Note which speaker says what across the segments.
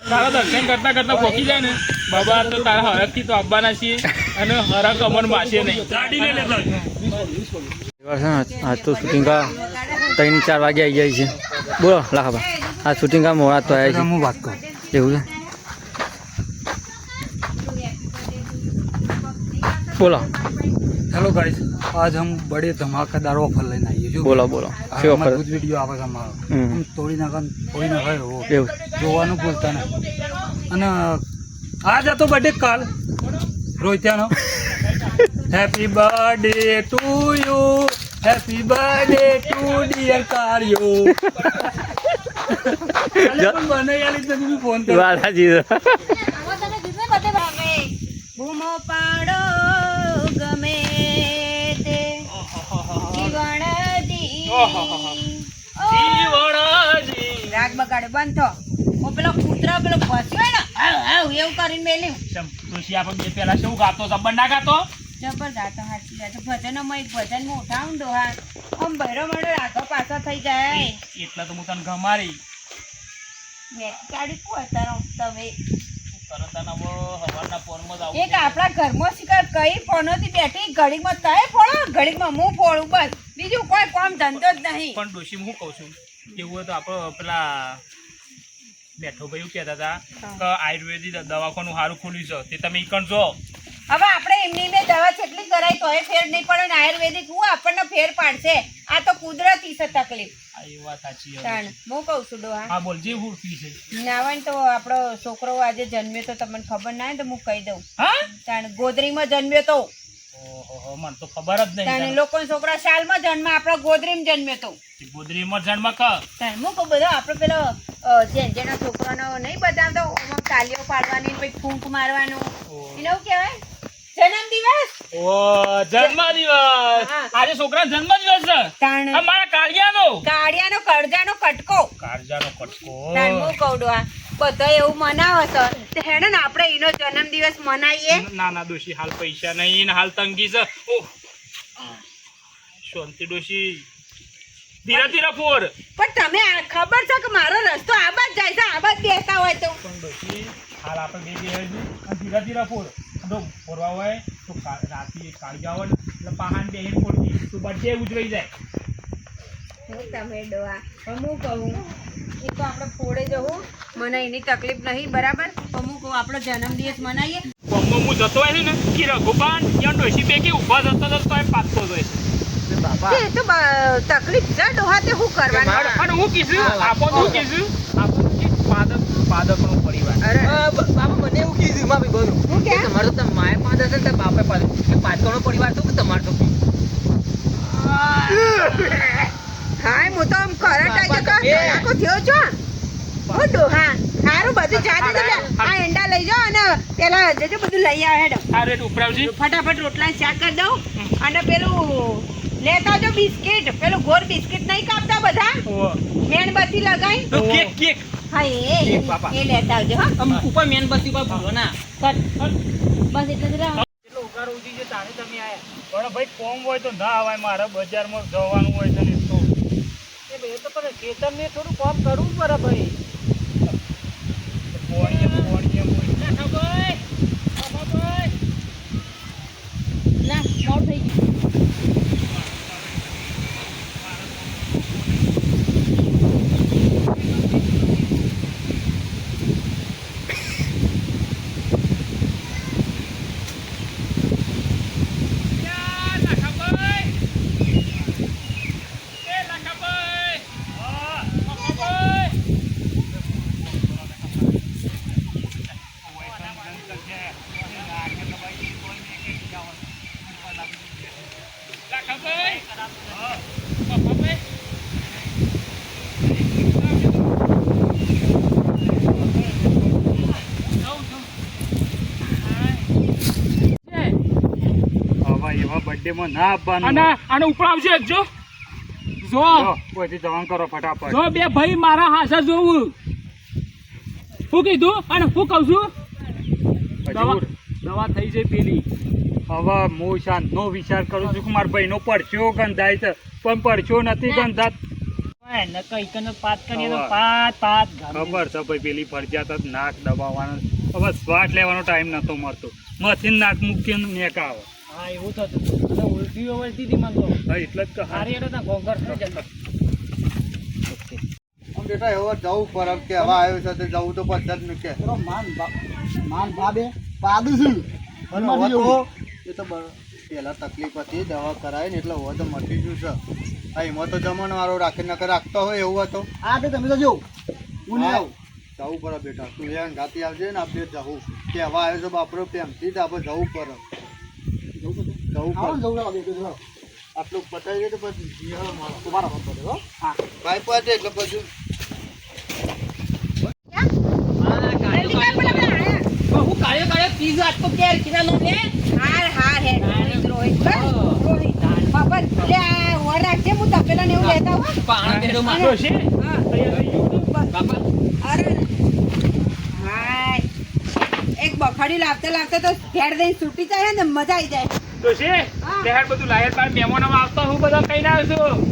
Speaker 1: તારા દર્શન કરતા કરતા પહોંચી જાય ને બાબા તો તારા હરક થી તો આવવાના છીએ અને હરક અમર માસે નહીં
Speaker 2: આજ તો શૂટિંગ 3-4 વાગે આવી જાય છે બોલો લાખાબા આ शूटिंग का मोड़ा तो आया
Speaker 3: હું વાત કરું
Speaker 2: એવું છે बोलो
Speaker 3: हेलो गाइस आज हम बड़े धमाकेदार ऑफर लेने आए जो
Speaker 2: बोलो बोलो
Speaker 3: जो ऑफर कुछ वीडियो आवे हमारा हम तोड़ी ना हो જોવાનું ભૂલતા નહીં અને આજ હતો બર્થડે કાલ રોહિત્યાનો happy birthday to you happy birthday to dear કાર્યો મને યાર ઇતને ફોન કર
Speaker 2: વાલા જી
Speaker 4: બૂમો પાડો ગમે તે જીવણજી રાગ બગાડે બંધ થો હું પેલો કૂતરા પેલો ભસ્યો ને હાવ એવું કરીને મેલ્યું
Speaker 1: તુલસી આપણે બે પેલા શું ગાતો જબર ના ગાતો
Speaker 4: જબર ગાતો સાચી વાત ભજનોમાં એક ભજન મોટા ઊંડો હા આમ ભૈરો મળો આગો પાછો થઈ જાય
Speaker 1: એટલે તો હું તને ગમારી
Speaker 4: મેં કાઢી પોતાનો તમે એક
Speaker 1: એક
Speaker 4: આપણા ઘરમાં શિકાર કઈ ફોનોથી બેઠી ઘડીમાં તય ફોડો ઘડીમાં હું ફોડું બસ બીજું કોઈ કામ ધંધો જ નહીં
Speaker 1: પણ ડોશી હું કહું છું કેવું હોય તો આપણે પેલા બેઠો ભાઈ એવું કહેતા હતા કે આયુર્વેદિક દવાખાનું સારું ખુલ્યું છે તે તમે ઈકણ જો
Speaker 4: હવે આપણે એમની બે દવા કેટલી કરાય તોય ફેર નહીં પડે ને આયુર્વેદિક હું આપણને ફેર પાડશે આ તો કુદરતી છે તકલીફ
Speaker 1: આ એ વાત સાચી
Speaker 4: તાણ હું કહું છું ડોહા
Speaker 1: હા બોલ જે હું ફી છે
Speaker 4: નાવાય તો આપણો છોકરો આજે જન્મ્યો તો તમને ખબર ના હોય તો હું કહી દઉં
Speaker 1: હા
Speaker 4: તાણ ગોદરીમાં જન્મ્યો તો
Speaker 1: ઓહો મને તો ખબર જ
Speaker 4: તાણ
Speaker 1: નહીં
Speaker 4: લોકો છોકરા સાલમાં જન્મ આપણો ગોદરીમાં જન્મ્યો તો
Speaker 1: ગોદરીમાં જન્મ ક
Speaker 4: તાણ હું કહું બધો આપણે પેલો જેના છોકરાનો નહીં બતાવતો ઓમાં તાલીઓ પાડવાની પછી ફૂંક મારવાનું એને શું કહેવાય જન્મદિવસ
Speaker 1: ઓ જન્મદિવસ આજે છોકરા જન્મદિવસ છે
Speaker 4: તાણ
Speaker 1: આ મારા કાળિયાનો
Speaker 4: કડજાનો કટકો
Speaker 1: કાળજાનો કટકો
Speaker 4: તાણ હું કહું ડોહા બધા એવું મનાવે છે તો હેને ને આપણે એનો જન્મદિવસ મનાવીએ
Speaker 1: ના ના દોશી હાલ પૈસા નહીં ને હાલ તંગી છે ઓહ શાંતિ દોશી ધીરે ધીરે ફોર
Speaker 4: પણ તમે ખબર છે કે મારો રસ્તો આ બાજ જાય છે આ બાજ બેસતા હોય તો
Speaker 1: પણ દોશી હાલ આપણે બે અને ધીરે ધીરે ફોર જો ફોરવા હોય તો રાતી કાળજા હોય એટલે પહાણ બેહીને ફોડતી તો બર્થડે ઉજવાઈ જાય
Speaker 4: હું તમે ડોહા પણ હું કહું એ તો આપણે ફોડે જવું મને એની તકલીફ નહીં બરાબર પણ હું કહું આપણો જન્મદિવસ મનાવીએ
Speaker 1: કોમમાં હું જતો હોય ને કે રઘુપાન યા ડોશી બેકી ઊભા જતો તો એ પાછો જોઈએ
Speaker 4: એ તો તકલીફ છે ડોહા તે શું કરવાનું
Speaker 1: અને હું કીધું આપો હું કીધું પાદકનો પરિવાર
Speaker 4: અરે
Speaker 2: બાપા મને એવું કીધું માં ભાઈ બોલું
Speaker 4: હું કે
Speaker 2: તમારો તો માય પાદ હશે ને બાપે પાદ કે પાદકોનો પરિવાર તો તમારો તો
Speaker 4: હાય હું તો આમ કરંટ આવી ગયો આખો થયો છો હું ડોહા સારું બધું જાતે તમે આ એંડા લઈ જાઓ અને પેલા જજો બધું લઈ આવે હેડો
Speaker 1: આ રેટ ઉપરાવજી
Speaker 4: ફટાફટ રોટલા શાક કરી દઉં અને પેલું લેતા જો બિસ્કિટ પેલું ગોળ બિસ્કિટ નહીં કાપતા બધા મેણબત્તી લગાઈ
Speaker 1: કેક કેક
Speaker 4: હા એ લેતા આવજો હા
Speaker 2: ઉપર મેનબત્તી પર ભૂલો ના
Speaker 4: બસ એટલે જરા
Speaker 1: એટલો ઉગારો ઉઠી છે તારે તમે આયા પણ ભાઈ કોમ હોય તો ના આવાય મારે બજારમાં જવાનું હોય છે ને તો
Speaker 2: એ ભાઈ તો પણ ખેતર ને થોડું કામ કરવું પડે ભાઈ
Speaker 1: પોણીએ
Speaker 4: ના મોડ થઈ ગયું
Speaker 3: બર્થડે માં ના આપવાનું
Speaker 1: આને ઉપડાવશે જો જો
Speaker 3: કોઈથી જવાન કરો ફટાફટ
Speaker 1: જો બે ભાઈ મારા હાસા જોવું શું કીધું અને શું કહું છું દવા થઈ જાય પેલી
Speaker 3: હવે હું શાંતનો વિચાર કરું છું કે મારા ભાઈનો પરચો ગંધાય છે પણ પરચો નથી ગંધાત
Speaker 1: એને કઈ કને પાત કરીએ તો
Speaker 3: હવે.
Speaker 1: પાત પાત
Speaker 3: ખબર છે ભાઈ પેલી ફરજિયાત જ નાક દબાવવાનો હવે શ્વાસ લેવાનો ટાઈમ નતો મળતો મશીન નાક મૂકીને નેક આવે
Speaker 1: હા એવું થતું અને ઉલટીઓ વળતી હતી મને તો
Speaker 3: હા એટલે જ કહે.
Speaker 1: હારી એટલે ના ઘોંઘર થઈ જતો
Speaker 5: બેટા એવો જવું પરબ કે હવા આવ્યો છે તો જવું તો પદ્ધત ને કે
Speaker 6: માન ભાબે પાદું છું
Speaker 5: પણ હવે તો એ તો પહેલા તકલીફ હતી દવા કરાવી ને એટલે હવે તો મટી ગયું છે હા એમાં તો જમણ વાળો રાખી નકર રાખતો હોય એવું હતો
Speaker 6: આ તો તમે તો જો હું નહીં આવું
Speaker 5: જવું પડે બેટા તું એ ગાતી આવજે ને આપણે જવું કે હવા આવ્યો છે બાપરો પ્રેમથી જ આપણે જવું પડે જવું
Speaker 6: આવો
Speaker 5: પડે
Speaker 6: ને જવું લાગે તો જાઓ.
Speaker 5: આટલું પતાવી દે તો પછી જીવન મારો
Speaker 6: ઉભા રહો પડે હો હા
Speaker 5: ભાઈ પતે એટલે પછી
Speaker 4: હાર હાર હે રોહિત રોહિત બાપા લે આ ઓર રાખજે હું તપેલા ને એવું લેતા હો
Speaker 1: ડોશી
Speaker 4: હા અરે હાય એક બખાડી લાવતા લાવતા તો ઘેર દઈને છૂટી જાય ને મજા આવી જાય
Speaker 1: ડોશી
Speaker 4: હા.
Speaker 1: તે બધું લાયર બાર મહેમાનોમાં આવતા હું બધા કઈ ના આવશું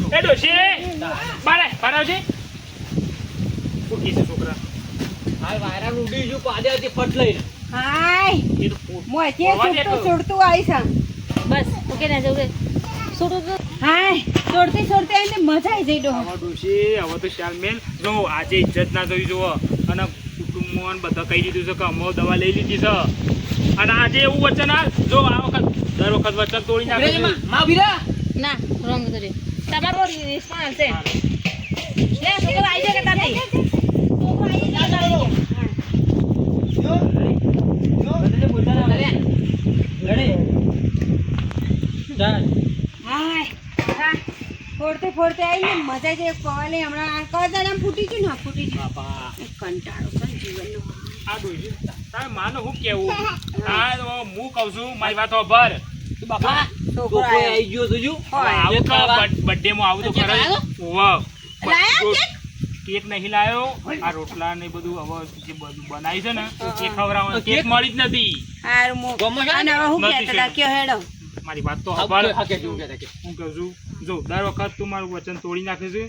Speaker 1: એ ડોશી બારે બાર આવજે ઉઠી છે છોકરા
Speaker 4: હાય
Speaker 1: એ તો
Speaker 4: મોજે
Speaker 1: હોવા દે
Speaker 4: છૂટતું
Speaker 1: તો.
Speaker 4: છૂટતું આવીશ આમ.
Speaker 7: બસ ઓકે ના જવું
Speaker 4: હાય છોડતી છોડતી આવીને મજા આવી જાય ડોહા.
Speaker 1: હવે ડોશી હવે તો શાલ મેલ જો આજે ઇજ્જત ના જોઈ જુઓ અને કુટુંબમાં બધા કહી દીધું છે કે અમે દવા લઈ લીધી છે અને આજે એવું વચન આ જો આ વખત દર વખત વચન તોડી નાખે
Speaker 7: ના રોંગ કરે તમારો રિસ્પોન્સ છે લે છોકરો આવી જાય કે તાતી
Speaker 4: હાય હા ફોડતે ફોડતે આવીને મજા આવી જાય પવાલે હમણાં આ કદાચ ફૂટી ગયું ને ફૂટી ગયું
Speaker 1: બાપા
Speaker 4: એક કંટાળો પણ જીવનનો
Speaker 1: આ ડોશી તારે માનો હું કેવું આ તો હું કહું છું મારી વાત ભર બાપા
Speaker 4: છોકરો આવ્યો.
Speaker 1: આવું તો બર્થડે માં આવું તો કરે વાહ
Speaker 4: લાયા કેક?
Speaker 1: કેક નહીં લાયો આ રોટલા ને બધું હવે જે બધું બનાવી છે ને એ ખવડાવવાનું કેક મળી જ નથી
Speaker 4: હારું મો અને હવે હું
Speaker 1: નથી
Speaker 4: કહેતા હતા કયો હેડો
Speaker 1: મારી વાત તો ખબર હું કહું છું જો દર વખત તું મારું વચન તોડી નાખે છે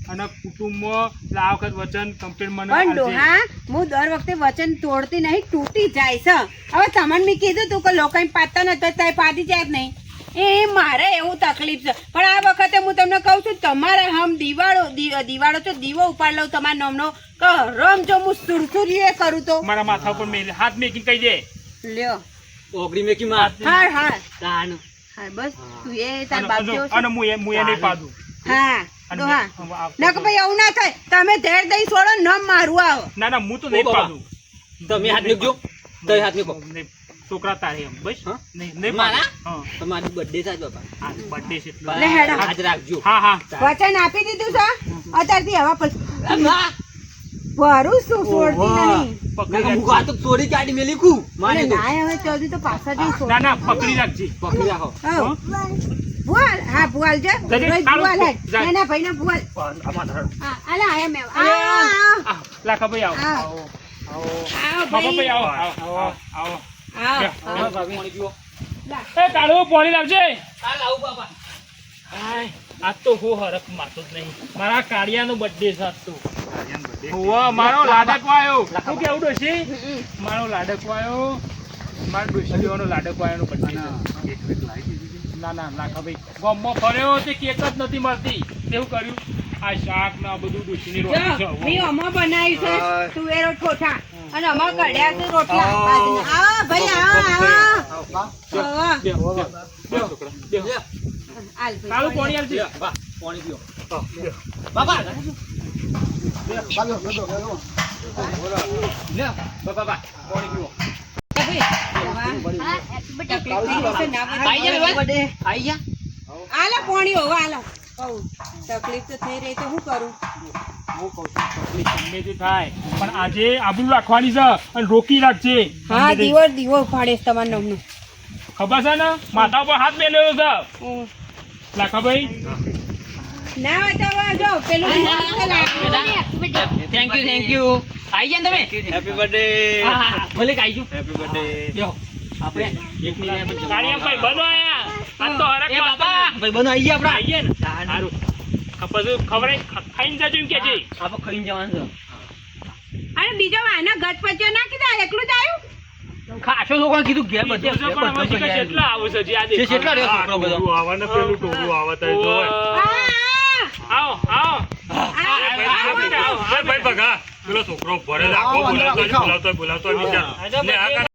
Speaker 1: અને કુટુંબમાં એટલે આ વખત વચન કમ્પ્લીટ મને
Speaker 4: પણ
Speaker 1: આપજે.
Speaker 4: ડોહા હું દર વખતે વચન તોડતી નહીં તૂટી જાય છે હવે તમને મેં કીધું તું કે લોકોને પાતા નતો તાય પાડી જાય જ નહીં એ મારે એવું તકલીફ છે પણ આ વખતે હું તમને કહું છું તમારે હમ દિવાળો તો દીવો ઉપાડ લઉં તમારા નામનો કે રમ જો હું સુરસુરીએ કરું તો
Speaker 1: મારા માથા ઉપર હાથ મેકીને કહી દે
Speaker 4: લ્યો
Speaker 1: હાથ
Speaker 4: હા હા હા બસ તું એ તાર બાપ
Speaker 1: અને
Speaker 4: જેવો છે.
Speaker 1: અને હું એ નહીં પાડું
Speaker 4: હા
Speaker 1: અને
Speaker 4: ડોહા
Speaker 1: આ-
Speaker 4: નક ભાઈ એવું ના થાય તમે ધેર દઈ છોડો ન મારું આવો
Speaker 1: ના ના હું તો નહીં પાડું
Speaker 2: તમે હાથ મૂકજો તો હાથ મૂકો
Speaker 1: નહીં, છોકરા તારે એમ બસ
Speaker 2: હા?
Speaker 1: નહીં નહીં
Speaker 2: મારા?
Speaker 1: હા
Speaker 2: તમારી બર્થડે થાય બાપા
Speaker 1: આ birthday છે એટલે.
Speaker 4: લે હેડો.
Speaker 2: આજ રાખજો
Speaker 1: હા હા
Speaker 4: વચન આપી દીધું છે અત્યારથી હવા પછી ભરું શું છોડતી નહીં
Speaker 1: પકડી
Speaker 2: હું
Speaker 1: રાખજે.
Speaker 2: આ તો ચોરી કાઢી મેલી કુ
Speaker 4: અને ના હવે ચોથી તો પાછા જઈ છોડ
Speaker 1: ના ના પકડી રાખજે
Speaker 2: પકડી રાખો
Speaker 4: ભુવાલ હા ભુવાલ છે
Speaker 1: જજે,
Speaker 4: રોહિત
Speaker 1: તારું
Speaker 4: ભુવાલ હે
Speaker 1: જાય.
Speaker 4: એના ભાઈ ના ભુવાલ હા આલા આયા મેં
Speaker 1: આ, લાખા ભાઈ આવો
Speaker 4: આવ.
Speaker 1: આવો આવો
Speaker 4: આવ
Speaker 1: બાપા
Speaker 4: ભાઈ
Speaker 1: ભાઈ આવો આવો આવો
Speaker 4: આવ
Speaker 1: એ કાળુ પાણી લાવજે
Speaker 2: આ લાવું બાપા
Speaker 1: હાય, આજ તો હું હરખ મારતો જ નહીં મારા કાળિયાનો birthday છે આજ તો હોવા, મારો લાડકો આવ્યો શું કેવું ડોશી મારો લાડકો આવ્યો મારો ડોશી દેવાનો લાડકો આવ્યો birthday છે. ના ના લાખા ભાઈ ગામમાં ફર્યો તે કેક જ નથી મળતી તેવું કર્યું આ શાક ને આ બધું ડોશીની રોટી છે.
Speaker 4: જો મેં અમા બનાવ્યું છે
Speaker 5: હા.
Speaker 4: તુવેરો ઠોઠા અને અમા કઢ્યા છે રોટલા બાજરીના. આવો ભાઈ આવો આવો
Speaker 1: બેહો, બેહો, બેહો, છોકરા, બેહો.
Speaker 4: હાલ
Speaker 1: કાળુ
Speaker 4: ભાઈ
Speaker 1: પાણી આવજે
Speaker 2: પાણી પીઓ
Speaker 1: બાપા
Speaker 2: બાપા પાણી પીઓ
Speaker 4: આલા પાણી હોવા આલા કહું તકલીફ તો થઈ રહી તો શું કરું
Speaker 1: હું કહું છું, તકલીફ ગમે તે થાય પણ આજે આબરૂ રાખવાની છે અને રોકી રાખજે
Speaker 4: હા
Speaker 1: ગમે તે.
Speaker 4: દીવો ઉપાડે છે તમારા નામનું
Speaker 1: ખબર છે ને માથા ઉપર હાથ મેલ્યો છે
Speaker 4: હું.
Speaker 1: લાખાભાઈ
Speaker 4: ના હોય તો હવે જો પેલું
Speaker 2: થેન્ક યુ આઈ ગયા તમે હેપી બર્થડે ભલે આઈ ગયો
Speaker 1: હેપી બર્થડે
Speaker 2: બેહો
Speaker 1: કાળિયા ભાઈ બનો આયા આ તો હરક
Speaker 2: ભાઈ બનો આવી ગયા
Speaker 1: આઈએ ને સારું પછી ખવડાઈ ખાઈને જજો એમ કે છે
Speaker 2: આપણે ખાઈને જવાનું છે
Speaker 4: અને બીજો વાના ગત પચ્યો ના કીધા એકલું જ આવ્યું
Speaker 2: ખાસો લોકો કીધું ઘેર બધે
Speaker 1: બીજો પણ હવે શીખે કેટલા આવું છે જી આ દેખ
Speaker 2: કેટલા રહ્યો છોકરો બધો
Speaker 1: આવવાને પેલું ટોળું આવતા જો આવો આવો ભાઈ ભગા પેલો છોકરો ભરે રાખો બોલાવતો બોલાવતો વિચાર